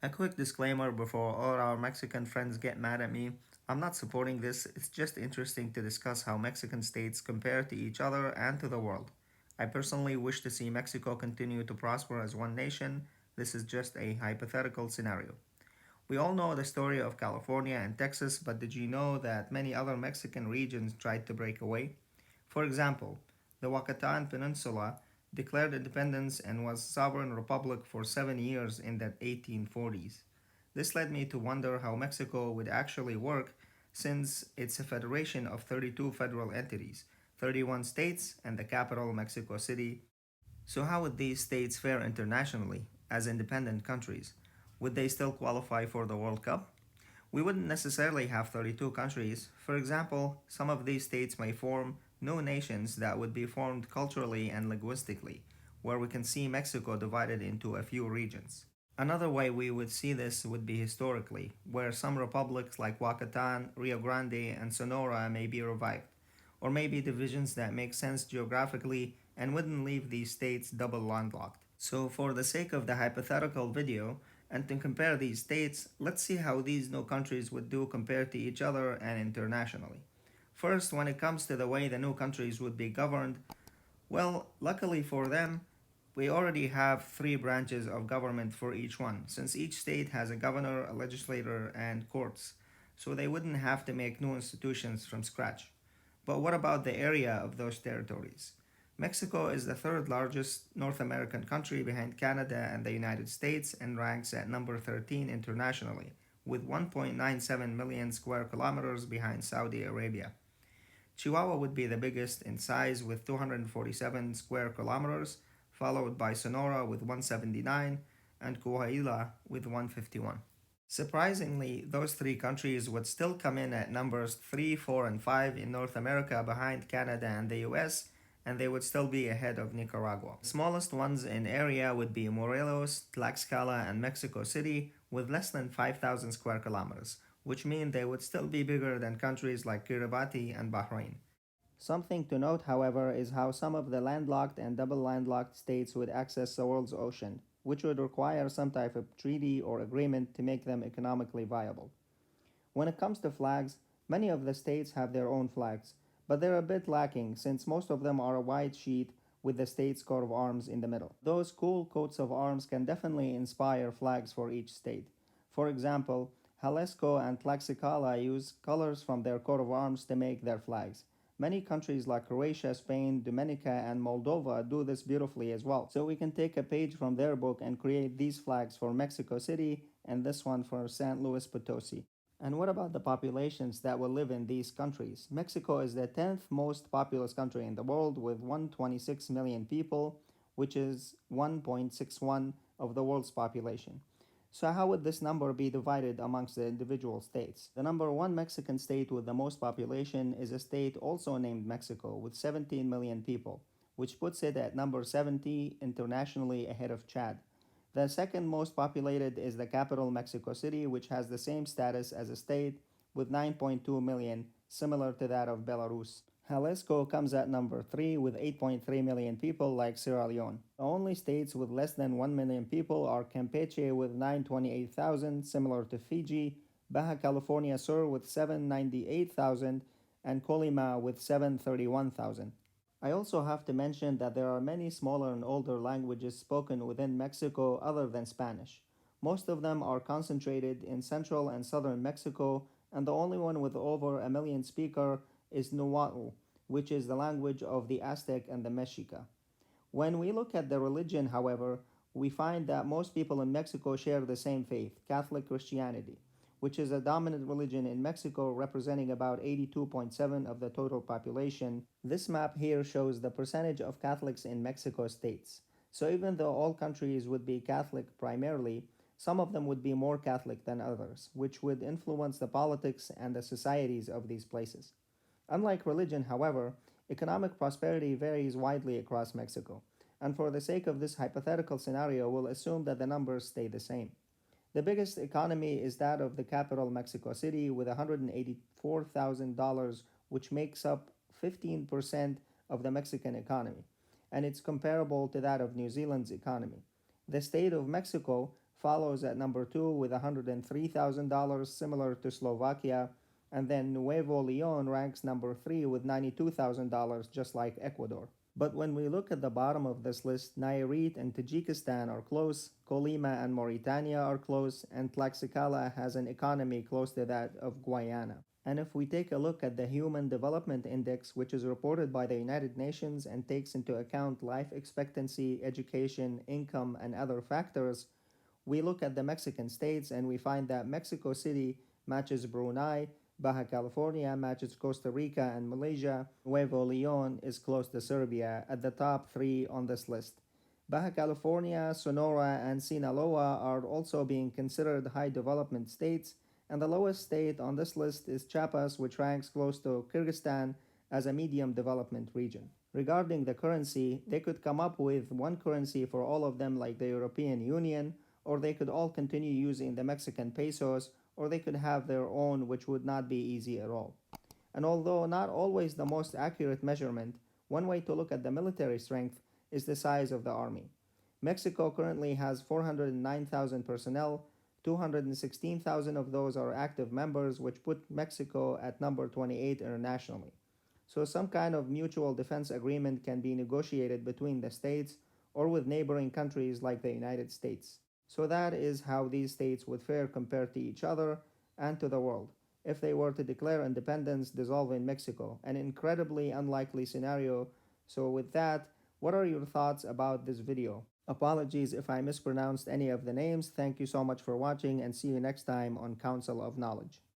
A quick disclaimer before all our Mexican friends get mad at me. I'm not supporting this, it's just interesting to discuss how Mexican states compare to each other and to the world. I personally wish to see Mexico continue to prosper as one nation. This is just a hypothetical scenario. We all know the story of California and Texas, but did you know that many other Mexican regions tried to break away? For example, the Yucatan Peninsula declared independence and was sovereign republic for 7 years in the 1840s. This led me to wonder how Mexico would actually work since it's a federation of 32 federal entities, 31 states, and the capital, Mexico City. So, how would these states fare internationally as independent countries? Would they still qualify for the World Cup? We wouldn't necessarily have 32 countries. For example, some of these states may form new nations that would be formed culturally and linguistically, where we can see Mexico divided into a few regions. Another way we would see this would be historically, where some republics like Yucatan, Rio Grande, and Sonora may be revived, or maybe divisions that make sense geographically and wouldn't leave these states double landlocked. So, for the sake of the hypothetical video, and to compare these states, let's see how these new countries would do compared to each other and internationally. First, when it comes to the way the new countries would be governed, well, luckily for them, we already have three branches of government for each one, since each state has a governor, a legislator, and courts, so they wouldn't have to make new institutions from scratch. But what about the area of those territories? Mexico is the third largest North American country behind Canada and the United States and ranks at number 13 internationally, with 1.97 million square kilometers behind Saudi Arabia. Chihuahua would be the biggest in size with 247 square kilometers, followed by Sonora with 179 and Coahuila with 151. Surprisingly, those three countries would still come in at numbers 3, 4, and 5 in North America behind Canada and the US, and they would still be ahead of Nicaragua. The smallest ones in area would be Morelos, Tlaxcala, and Mexico City with less than 5,000 square kilometers, which mean they would still be bigger than countries like Kiribati and Bahrain. Something to note, however, is how some of the landlocked and double landlocked states would access the world's ocean, which would require some type of treaty or agreement to make them economically viable. When it comes to flags, many of the states have their own flags, but they're a bit lacking since most of them are a white sheet with the state's coat of arms in the middle. Those cool coats of arms can definitely inspire flags for each state. For example, Jalisco and Tlaxcala use colors from their coat of arms to make their flags. Many countries like Croatia, Spain, Dominica, and Moldova do this beautifully as well. So we can take a page from their book and create these flags for Mexico City and this one for San Luis Potosi. And what about the populations that will live in these countries? Mexico is the 10th most populous country in the world with 126 million people, which is 1.61 of the world's population. So, how would this number be divided amongst the individual states? The number one Mexican state with the most population is a state also named Mexico with 17 million people, which puts it at number 70 internationally ahead of Chad. The second most populated is the capital, Mexico City, which has the same status as a state with 9.2 million, similar to that of Belarus. Jalisco comes at number 3 with 8.3 million people like Sierra Leone. The only states with less than 1 million people are Campeche with 928,000, similar to Fiji, Baja California Sur with 798,000, and Colima with 731,000. I also have to mention that there are many smaller and older languages spoken within Mexico other than Spanish. Most of them are concentrated in central and southern Mexico, and the only one with over a million speakers is Nahuatl, which is the language of the Aztec and the Mexica. When we look at the religion, however, we find that most people in Mexico share the same faith, Catholic Christianity, which is a dominant religion in Mexico, representing about 82.7% of the total population. This map here shows the percentage of Catholics in Mexico states. So even though all countries would be Catholic primarily, some of them would be more Catholic than others, which would influence the politics and the societies of these places. Unlike religion, however, economic prosperity varies widely across Mexico, and for the sake of this hypothetical scenario, we'll assume that the numbers stay the same. The biggest economy is that of the capital, Mexico City, with $184,000, which makes up 15% of the Mexican economy, and it's comparable to that of New Zealand's economy. The state of Mexico follows at number 2 with $103,000, similar to Slovakia, and then Nuevo Leon ranks number 3 with $92,000, just like Ecuador. But when we look at the bottom of this list, Nayarit and Tajikistan are close, Colima and Mauritania are close, and Tlaxcala has an economy close to that of Guyana. And if we take a look at the Human Development Index, which is reported by the United Nations and takes into account life expectancy, education, income, and other factors, we look at the Mexican states and we find that Mexico City matches Brunei, Baja California matches Costa Rica and Malaysia, Nuevo Leon is close to Serbia at the top 3 on this list. Baja California, Sonora, and Sinaloa are also being considered high development states, and the lowest state on this list is Chiapas, which ranks close to Kyrgyzstan as a medium development region. Regarding the currency, they could come up with one currency for all of them like the European Union, or they could all continue using the Mexican pesos, or they could have their own, which would not be easy at all. And although not always the most accurate measurement, one way to look at the military strength is the size of the army. Mexico currently has 409,000 personnel, 216,000 of those are active members, which put Mexico at number 28 internationally. So some kind of mutual defense agreement can be negotiated between the states or with neighboring countries like the United States. So that is how these states would fare compared to each other and to the world if they were to declare independence, dissolving Mexico, an incredibly unlikely scenario. So with that, what are your thoughts about this video? Apologies if I mispronounced any of the names. Thank you so much for watching and see you next time on Council of Knowledge.